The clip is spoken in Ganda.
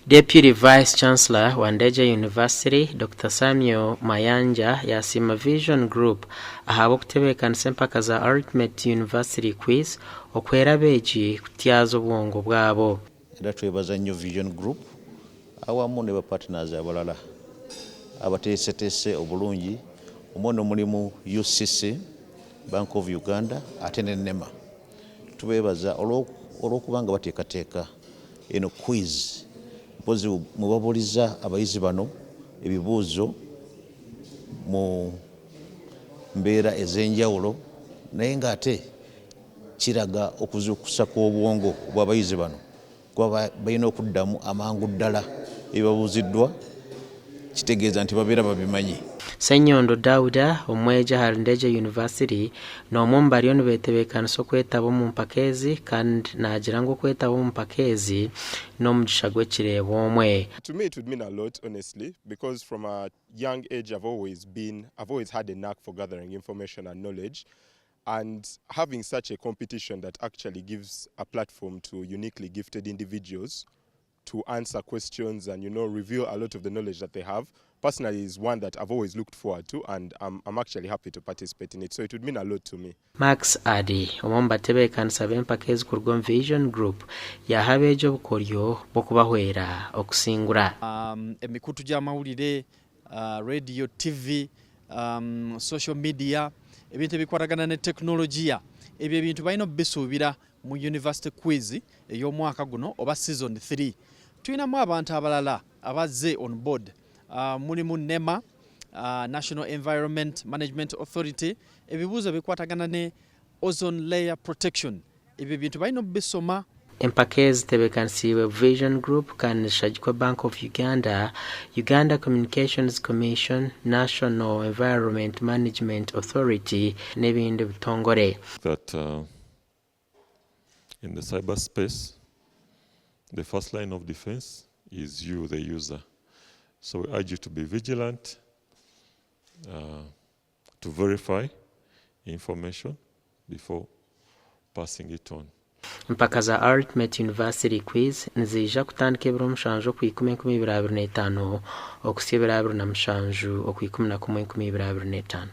Deputy Vice Chancellor wa Ndejje University Dr. Samuel Mayanja yasiima Vision Group ahabwa okutebeekanisa empaka za Ultimate University Quiz okwera beegi kutyaza obwongo bwabo. Era twebaza nnyo Vision Group awamu ne bapartners abalala abateeseteese obulungi omwana omulimu UCC, Bank of Uganda ate ne NEMA. Tubeebaza olw'okubanga bateekateeka eno quiz mpozi mubabuliza abayizi bano ebibuuzo mu mbeera ez'enjawulo naye ng'ate kiraga okuzuukusa kw'obwongo bw'abayizi bano kuba balina okuddamu amangu ddala ebibabuuziddwa kitegeeza nti babeera babimanyi. Ssenyondo Dauda omweja ha Ndejje University n'omu bariyo nibeetebeekanisa okwetaba mu mpaka ezi kandi naagira ngu okwetaba mu mpaka ezi n'omugisha gw'ekireeba omwe. To me it would mean a lot, honestly, because from a young age I've always had a knack for gathering information and knowledge, and having such a competition that actually gives a platform to uniquely gifted individuals to answer questions and reveal a lot of the knowledge that they have, personally is one that I've always looked forward to, and I'm actually happy to participate in it, so it would mean a lot to me. Max Adi omu batebeekanisa b'empaka ezikuruga mu Vision Group yahabeeja obukoryo bw'okubahwera okusingura emikutu gy'amawulire, radio, TV, social media, ebintu ebikwatagana ne tekinologiya, ebyo ebintu balina obisuubira mu University Quiz ey'omwaka guno oba season 3. Tulinamu abantu abalala abazze on board, mulimu NEMA, National Environment Management Authority, ebibuuzo bikwatagana ne ozone layer protection, ebyo bintu balina obisoma. Empaka ezitebeekanisiibwe Vision Group kandi nishagikwa Bank of Uganda, Uganda Communications Commission, National Environment Management Authority n'ebindi bitongore. That in the cyberspace, the first line of defense is you, the user. So we urge you to be vigilant, to verify information before passing it on. Empaka za Ultimate University Quiz nizija kutandika ebiro 7 okwi 10/2025 okusiibira 27 okwi 11/2025.